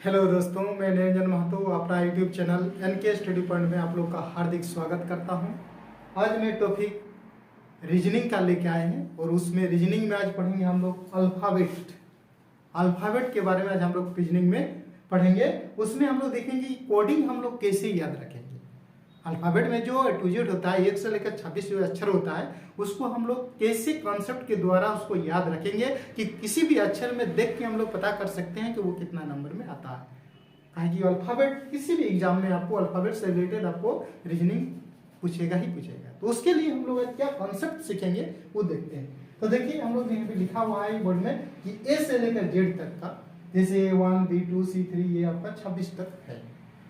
Hello दोस्तों, मैं निरंजन महतो अपना YouTube channel NK study point में आप लोग का हार्दिक स्वागत करता हूं। आज मैं टॉपिक रीजनिंग का लेके आए हैं और उसमें रीजनिंग में आज पढ़ेंगे हम लोग अल्फ़ाबेट के बारे में। आज हम लोग रीजनिंग में पढ़ेंगे, उसमें हम लोग देखेंगे कि कोडिंग हम लोग कैसे याद रखेंगे। अल्फ़ाबेट में जो ए टू जेड होता है, 1 से लेकर 26 जो अक्षर होता है, उसको हम लोग कैसे कॉन्सेप्ट के द्वारा उसको याद रखेंगे कि किसी भी अक्षर में देख के हम लोग पता कर सकते हैं कि वो कितना नंबर में आता है। कहा कि अल्फ़ाबेट किसी भी एग्जाम में आपको अल्फ़ाबेट से रिलेटेड आपको रीजनिंग पूछेगा ही पूछेगा। तो उसके लिए हम लोग क्या कॉन्सेप्ट सीखेंगे वो देखते हैं। तो देखिए हम लोग यहाँ पे लिखा हुआ है बोर्ड में कि ए से लेकर जेड तक का, जैसे A1 B2 C3 ये आपका 26 तक है।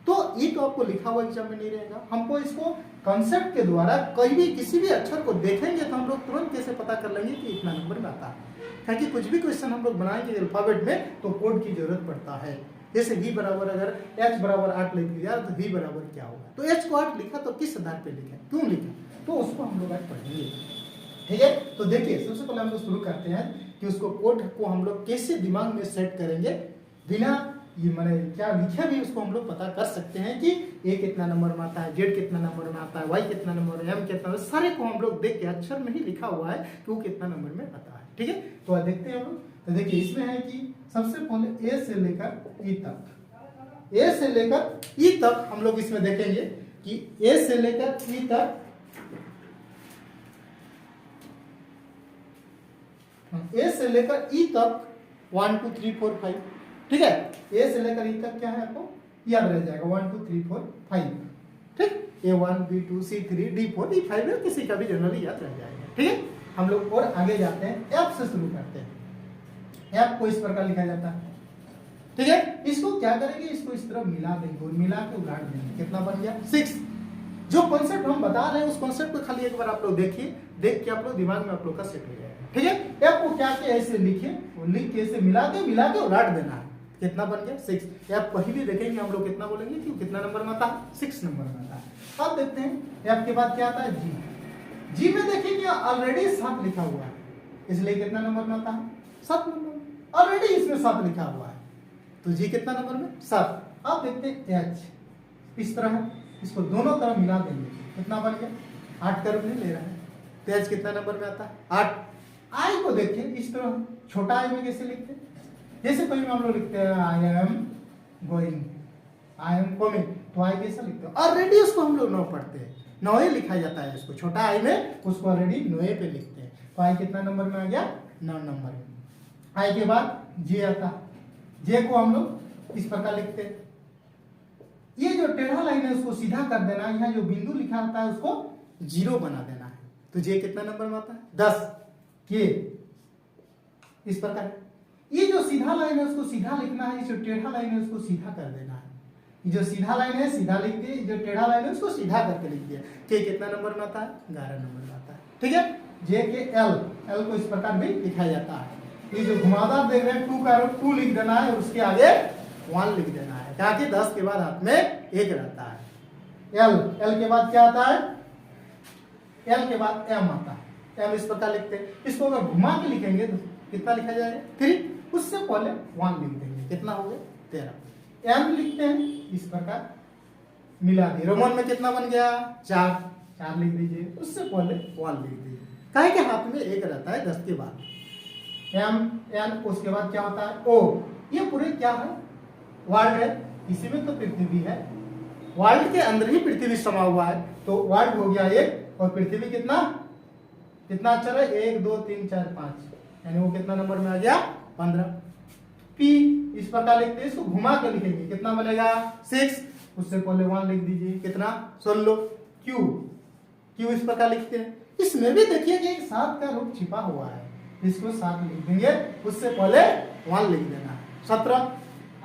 तो ये तो आपको लिखा हुआ एग्जाम में नहीं रहेगा। हमको इसको कॉन्सेप्ट के द्वारा कहीं भी किसी भी अक्षर को देखेंगे तो हम लोग तुरंत कैसे पता कर लेंगे कि इतना नंबर में आता है। ताकि कुछ भी क्वेश्चन हम लोग बनाएंगे अल्फ़ाबेट में तो कोड की जरूरत पड़ता है। जैसे v बराबर अगर h बराबर 8 लिख दिया तो v बराबर क्या होगा। तो h को 8 लिखा तो किस आधार पे लिखा, क्यों लिखा, तो उसको हम लोग आज पढ़ेंगे। ठीक है, तो देखिए सबसे पहले हम लोग शुरू करते हैं कि उसको कोड को हम लोग कैसे दिमाग में सेट करेंगे बिना ये मैंने क्या लिखे भी उसको हम लोग पता कर सकते हैं कि ए कितना नंबर में आता है, जेड कितना नंबर में आता है, वाई कितना नंबर में, एम कितना, सारे को हम लोग देख के अक्षर में ही लिखा हुआ है कि वो कितना नंबर में आता है। ठीक है, तो देखते हैं हम लोग। तो देखिए इसमें है कि सबसे पहले ए से लेकर ई तक, ए से लेकर ई तक हम लोग इसमें देखेंगे कि ए से लेकर ई तक, ए से लेकर ई तक 1 2 3 4 5। ठीक है, ए से लेकर ई तक क्या है आपको याद रह जाएगा 1 2 3 4 5। ठीक, A1 B2 C3 D4 E5 है, किसी का भी जनरली याद रह जाएगा। ठीक है, हम लोग और आगे जाते हैं, एफ से शुरू करते हैं। एफ को इस प्रकार लिखा जाता है। ठीक है, इसको क्या करेंगे, इसको इस तरह मिला देंगे और मिला के उलट देंगे। कितना बन गया 6। जो कॉन्सेप्ट हम बता रहे हैं उस कॉन्सेप्ट को खाली एक बार आप लोग देखिए, देख के आप लोग दिमाग में आप लोग का सेट हो जाएगा। ठीक है, एफ को क्या किया ऐसे लिखे और लिख के ऐसे मिला के उलट देना है। कितना बन गया 6। एफ कहीं भी देखेंगे हम लोग कितना बोलेंगे कि कितना नंबर में आता है, 6 नंबर में आता है। अब देखते हैं एफ के बाद क्या आता है जी। जी में देखिए ऑलरेडी 7 लिखा हुआ है, इसलिए कितना नंबर में आता है 7 नंबर। ऑलरेडी इसमें 7 लिखा हुआ है तो जी कितना नंबर में 7। अब देखते हैं एच, इस तरह है, इसको दोनों तरफ मिला देंगे। कितना बन गया 8 का रूप नहीं ले रहा है तो एच कितना नंबर में आता है 8। आई को देखिए इस तरह, छोटा आई में कैसे लिखते हैं, जैसे कहीं में हम लोग लिखते हैं I am going, I am coming, तो आई कैसे लिखते हैं, ऑलरेडी उसको हम लोग 9 पढ़ते हैं, 9 ही लिखा जाता है इसको, छोटा आई में उसको ऑलरेडी 9 पे लिखते हैं। तो आई कितना नंबर में आ गया 9 नंबर में। आई के बाद जे आता है, जे को हम लोग इस प्रकार लिखते हैं। ये जो टेढ़ा लाइन है उसको सीधा कर देना, यहाँ जो बिंदु लिखा होता है उसको 0 बना देना है। तो जे कितना नंबर में आता है 10 के, इस प्रकार। ये जो सीधा लाइन है उसको सीधा लिखना है, जो टेढ़ा लाइन है उसको सीधा कर देना है। ये जो सीधा लाइन है सीधा लिख दिए, जो टेढ़ा लाइन है उसको सीधा करके लिख दिया। के कितना नंबर में आता है 11 नंबर में आता है। ठीक है, जे के एल को इस प्रकार भी लिखा जाता है। ये जो घुमावदार देख रहे हैं 2 का रूप 2 लिख देना है और उसके आगे 1 लिख देना है, ताकि 10 के बाद हाथ में 1 रहता है। एल के बाद क्या आता है, एल के बाद एम आता है, एम इस प्रकार लिखते हैं। इसको अगर घुमा के लिखेंगे तो कितना लिखा जाएगा 3, उससे पहले 1 लिख देंगे, कितना हो गया 13। एम लिखते हैं इस प्रकार मिला दिए, रोमन में कितना बन गया 4 लिख दीजिए, उससे पहले 1 लिख दीजिए, काहे के हाथ में 1 रहता है 10 के बाद। एम एन, उसके बाद क्या होता है ओ। ये पूरे क्या है वर्ल्ड है, इसी में तो पृथ्वी है, वर्ल्ड के अंदर ही पृथ्वी समा हुआ है। तो वर्ल्ड हो गया 1 और पृथ्वी कितना अक्षर है 1 2 3 4 5, यानी वो कितना नंबर में आ गया 15। पी इस प्रकार लिखते हैं, इसको घुमा के लिखेंगे, कितना बनेगा 6, उससे पहले 1 लिख दीजिए, कितना 16। क्यू इस प्रकार लिखते हैं। इसमें भी देखिए कि 7 का रूप छिपा हुआ है, इसको 7 लिख देंगे, उससे पहले 1 लिख देना। 17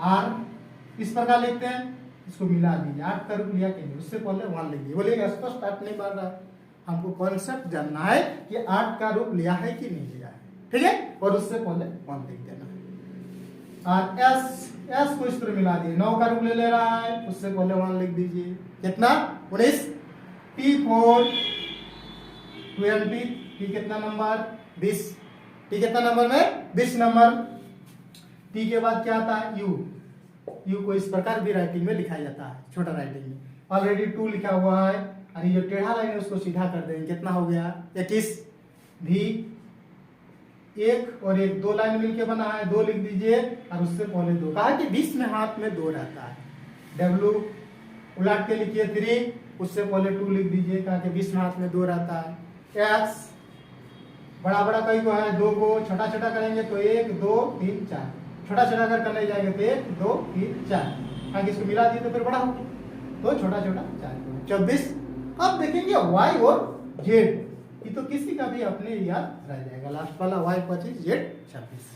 आर इस प्रकार लिखते हैं, इसको मिला दीजिए, 8 का रूप लिया कहीं, उससे पहले 1 लिख दिए। बोलिएगा स्पष्ट 8 नहीं बन रहा है, हमको कॉन्सेप्ट जानना है कि 8 का रूप लिया है कि नहीं लिया है। ठीक है, और उससे पहले 1 लिख देना है। और एस को इस तरह मिला दिए, 9 का रूप ले रहा है, उससे पहले 1 लिख दीजिए, कितना 19। T4 20, टी कितना नंबर 20, टी कितना नंबर में 20 नंबर। टी के बाद क्या आता है यू, यू को इस प्रकार भी राइटिंग में लिखा जाता है, छोटा राइटिंग में। ऑलरेडी 2 लिखा हुआ है और ये जो टेढ़ा लाइन है उसको सीधा कर देंगे, कितना हो गया 21। भी एक और एक 2 लाइन मिलके बना है, 2 लिख दीजिए और उससे पहले 2, कहा कि 20 में हाथ में 2 रहता है। डब्ल्यू उलट के लिखिए 3, उससे पहले 2 लिख दीजिए, कहा कि 20 में हाथ में 2 रहता है। एक्स बड़ा बड़ा कई को है, 2 को छोटा छोटा करेंगे तो 1 2 3 4, छोटा छोटा कर करने जाएंगे तो 1 2 3 4, आगे इसको मिला दिए तो फिर बड़ा हो गया, तो छोटा छोटा 4 24। अब देखेंगे वाई और जेड, ये तो किसी का भी अपने याद रह जाएगा, लास्ट वाला वाई 25 जेड 26।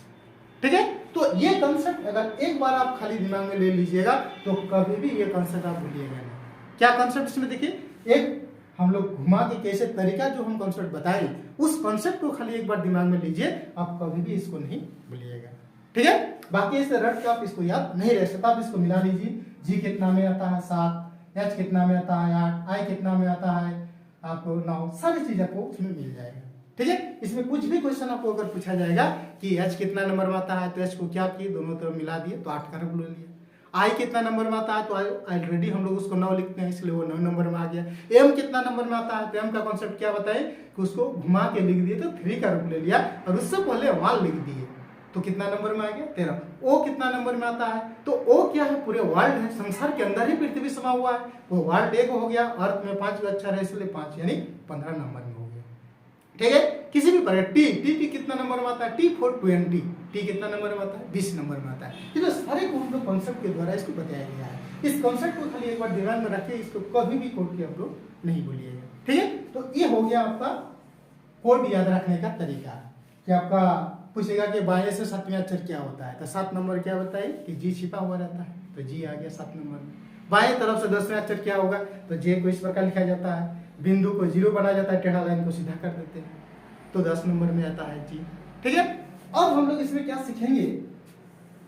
ठीक है, तो ये कंसेप्ट अगर एक बार आप खाली दिमाग में ले लीजिएगा तो कभी भी ये कंसेप्ट आप भूलिएगा नहीं। क्या कंसेप्ट इसमें देखिए, एक हम लोग घुमा के कैसे तरीका जो हम कॉन्सेप्ट बताए उस कॉन्सेप्ट को खाली एक बार दिमाग में लीजिए, आप कभी भी इसको नहीं भूलिएगा। ठीक है, बाकी इसे रट के आप इसको याद नहीं रह सकता, आप इसको मिला लीजिए। जी कितना में आता है 7, एच कितना में आता है 8, आई कितना में आता है आपको 9, सारी चीज आपको उसमें मिल जाएगा। ठीक है, इसमें कुछ भी क्वेश्चन आपको अगर पूछा जाएगा कि एच कितना नंबर में आता है तो एच को क्या किए, दोनों तरफ मिला दिए तो 8 का रख लिया। आई कितना नंबर में आता है तो ऑलरेडी हम लोग उसको 9 लिखते हैं, इसलिए वो 9 नंबर में आ गया। एम कितना नंबर में आता है तो एम का कॉन्सेप्ट क्या बताए कि उसको घुमा के लिख दिए तो 3 का रूप ले लिया और उससे पहले 1 लिख दिए तो कितना नंबर में आ गया 13। ओ कितना नंबर में आता है तो ओ क्या है, पूरे वर्ल्ड है, संसार के अंदर ही पृथ्वी समा हुआ है, वो वर्ल्ड एक हो गया, अर्थ में 5 अक्षर है इसलिए 5 यानी 15 नंबर में हो गया। ठीक है, किसी भी पर टी कितना नंबर में आता है, टी 420, टी कितना नंबर में आता है 20 नंबर में आता है। ये तो सारे को हम लोग कॉन्सेप्ट के द्वारा इसको बताया गया है। इस कॉन्सेप्ट को खाली एक बार दिमाग में रखिए, इसको कभी भी कोड के आप लोग नहीं भूलिएगा। ठीक है, तो ये हो गया आपका कोड याद रखने का तरीका। कि आपका पूछेगा कि बाएं से 7वें अक्षर क्या होता है तो 7 नंबर क्या बताए कि जी छिपा हुआ रहता है तो जी आ गया 7 नंबर में। बाएं तरफ से 10वें अक्षर क्या होगा तो जे को इस प्रकार लिखा जाता है, बिंदु को 0 बना जाता है, टेढ़ा लाइन को सीधा कर देते हैं तो 10 नंबर में आता है जी। ठीक है, अब हम लोग इसमें क्या सीखेंगे,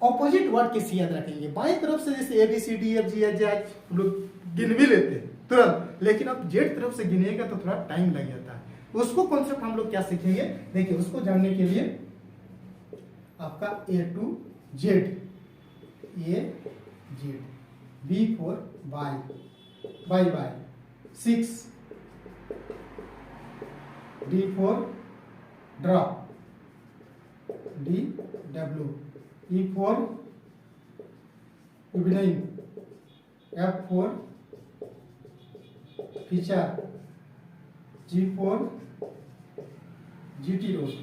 ऑपोजिट वर्ड कैसे याद रखेंगे। बाएं तरफ से जैसे ABCD FG H हम लोग गिन भी लेते हैं तुरंत, लेकिन अब जेड तरफ से गिनेगा तो थोड़ा टाइम लग जाता है। उसको कॉन्सेप्ट हम लोग क्या सीखेंगे, देखिए उसको जानने के लिए आपका A to Z, A Z, B for bye, bye 6, D for drop, D W, E for evening, F for feature, G for GT road,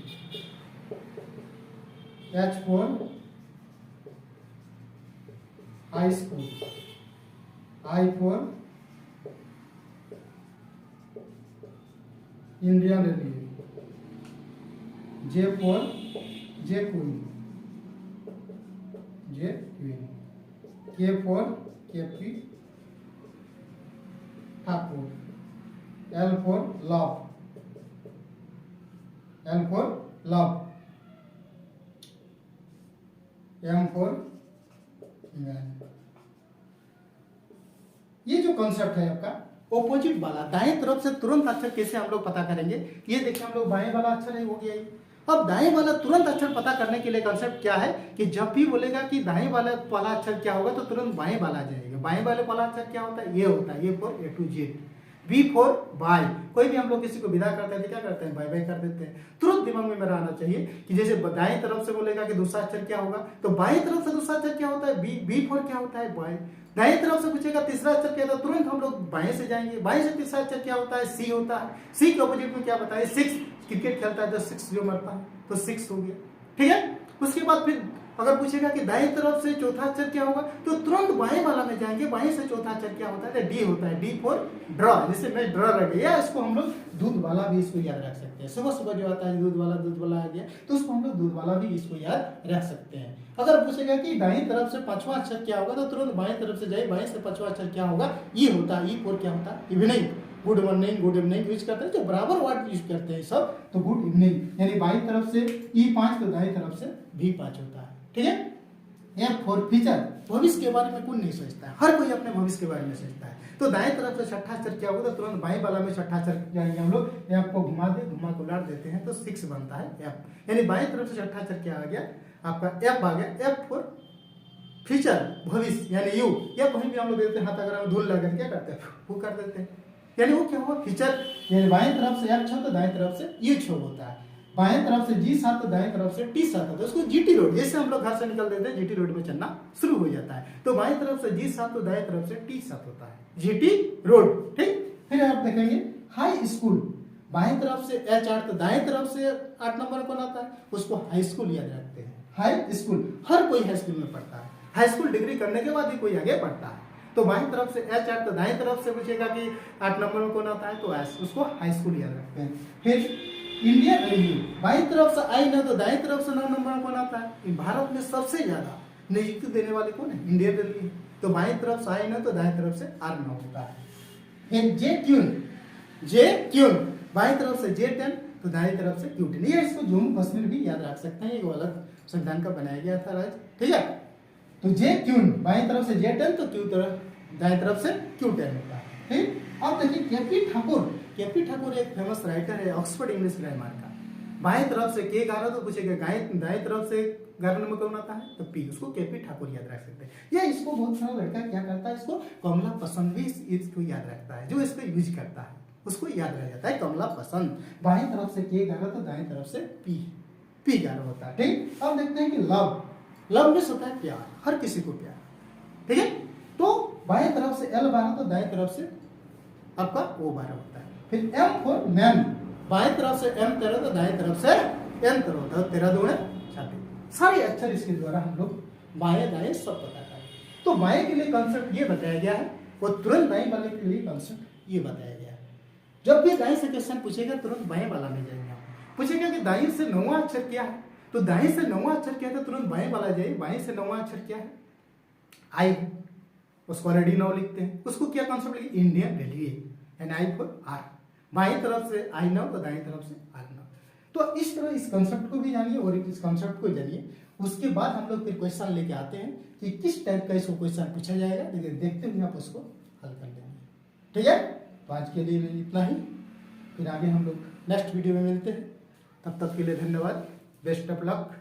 H for high school, I for Indian railway, J for J queen, K for KP Thakur, L for love, M for man. ये जो concept है आपका opposite वाला, दाएं तरफ से तुरंत अक्षर कैसे हम लोग पता करेंगे, ये देखिए हम लोग बाएं वाला अक्षर है हो गया ये। अब दाएं वाला तुरंत अक्षर पता करने के लिए कॉन्सेप्ट क्या है कि जब भी बोलेगा कि दाएं वाला अक्षर क्या होगा तो तुरंत बाएं वाला जाएगा। बाएं वाले वाला अक्षर क्या होता है, ये होता है, ये for A to Z, B for bye. कोई भी हम लोग किसी को विदा करते हैं तो क्या करते हैं, बाय बाय कर देते हैं। तुरंत दिमाग में मेरा आना चाहिए कि जैसे दाएं तरफ से बोलेगा कि दूसरा अक्षर क्या होगा तो बाएं तरफ से दूसरा अक्षर क्या होता है, बी फॉर क्या होता है बाय। दाएं तरफ से पूछेगा तीसरा अक्षर क्या होता है, तुरंत हम लोग बाएं से जाएंगे। बाएं से तीसरा अक्षर क्या होता है, सी होता है। सी के ऑपोजिट में क्या बताए, 6, क्रिकेट खेलता है तो 6 जो मरता है तो 6 हो गया। ठीक है, उसके बाद फिर अगर पूछेगा कि दाएं तरफ से चौथा अक्षर क्या होगा तो तुरंत बाएं वाला में जाएंगे। बाएं से चौथा अक्षर क्या होता है, डी होता है, डी फॉर ड्रॉ, जैसे मैं ड्रॉ रह गया। इसको हम लोग दूध वाला भी इसको याद रख सकते हैं। सुबह सुबह जो आता है दूध वाला आ गया तो उसको हम लोग दूध वाला भी इसको याद रख सकते हैं। अगर पूछेगा कि दाएं तरफ से 5वां अक्षर क्या होगा तो तुरंत बाएं तरफ से जाए, बाएं से 5वां अक्षर क्या होगा, ये होता है, ई फॉर क्या होता है, evening, good morning, good evening use करते हैं, जो बराबर वर्ड यूज करते हैं सब, तो गुड इवनिंग यानी बाईं तरफ से E5 तो दाएं तरफ से V5 होता है। ठीक है, F फॉर फ्यूचर, भविष्य के बारे में कौन नहीं सोचता है, हर कोई अपने भविष्य के बारे में सोचता है। तो दाएं तरफ से छठा अक्षर क्या होगा तो तुरंत बाएं वाला में छठा अक्षर जाएंगे हम लोग, F को घुमा को उलट देते हैं तो 6 बनता है F, यानी बाएं तरफ से छठा अक्षर क्या आ गया आपका F आ गया। F फॉर फ्यूचर भविष्य यानी यू, या कहीं भी हम लोग देते हैं हाथ अगर हम धूल लगा क्या करते हैं वो कर देते हैं, यानी वो क्या हुआ फ्यूचर, यानी बाएं तरफ से x तो दाएं तरफ से u छो होता है, बाएं तरफ से g साथ तो दाएं तरफ से t साथ होता है, उसको जीटी रोड, जैसे हम लोग घर से निकल देते हैं जीटी रोड में चलना शुरू हो जाता है, तो बाएं तरफ से g साथ तो दाएं तरफ से t साथ होता है, जीटी रोड। ठीक, फिर आप देखेंगे हाई स्कूल, बाएं तरफ से h8 तो दाएं तरफ से 8 नंबर कौन आता है, उसको हाई स्कूल याद रखते हैं। हाई स्कूल, हर कोई हाई स्कूल में पढ़ता है, हाई स्कूल डिग्री करने के बाद ही कोई आगे पढ़ता है, तो बाएं तरफ से h8 तो दाएं तरफ से पूछेगा कि 8 नंबर में कौन आता है, तो उसको हाई स्कूल याद रखते हैं। फिर इंडियन रेलवे, बाएं तरफ से आई ना तो दाएं तरफ से 9 नंबर में कौन आता है, भारत में सबसे ज्यादा नियुक्ति देने वाले कौन है, इंडियन रेलवे, तो बाएं तरफ से आई ना तो दाएं तरफ से आर ना होता है। फिर जे ट्यून, बाएं तरफ से J10 तो दाएं तरफ से Q10, ये इसको जम्मू कश्मीर भी याद रख सकते हैं, ये अलग संविधान का बनाया गया था राज्य। ठीक है, तो जे ट्यून बाएं तरफ से J10 तो दाएं तरफ से Q10 होता है। ठीक, अब देखिए केपी ठाकुर एक फेमस राइटर है ऑक्सफोर्ड इंग्लिश ग्रामर का, बाएं तरफ से K11 तो पूछेगा दाएं तरफ से 11 नंबर कौन आता है, तो P, उसको केपी ठाकुर याद रख सकते हैं। या इसको बहुत सारा लड़का क्या करता है, इसको कमला पसंद भी इसको याद रखता है, जो इसको यूज करता है उसको याद रह जाता है कमला पसंद, बाएं तरफ से K11 तो दाएं तरफ से P11 होता है। ठीक, अब देखते हैं कि लव में होता है प्यार, हर किसी को प्यार। ठीक है, तो बाएं तरफ से L12 तो दाएं तरफ से आपका O12 होता है। फिर M फॉर मैन, बाएं तरफ से M13 तो दाएं तरफ से N13 होता है, 13 दूने 36, सारे अक्षर इसके द्वारा हम लोग बाएं दाएं सब पता करें। तो बाएं के लिए कंसेप्ट ये बताया गया है, और तुरंत दाएं वाले के लिए कंसेप्ट ये बताया गया है। जब भी दाएं से क्वेश्चन पूछेगा तुरंत बाएं वाला में जाएंगे, पूछेगा कि दाएं से 9वां अक्षर क्या है, तो दाएं से 9वां अक्षर क्या है तो तुरंत बाएं वाला जाइए, बाएं से 9वां अक्षर क्या है, आई, उसको ऑलरेडी 9 लिखते हैं, उसको क्या कॉन्सेप्ट लिखिए, Indian railway, and I for R, बाएं तरफ से आई 9 तो दाएं तरफ से आर 9। तो इस तरह इस कॉन्सेप्ट को भी जानिए और इस कॉन्सेप्ट को जानिए, उसके बाद हम लोग फिर क्वेश्चन लेके आते हैं कि किस टाइप का इसको क्वेश्चन पूछा जाएगा, देखते हुए आप उसको हल कर लेंगे। ठीक है, तो आज के लिए इतना ही, फिर आगे हम लोग नेक्स्ट वीडियो में मिलते हैं, तब तक के लिए धन्यवाद, बेस्ट ऑफ लक।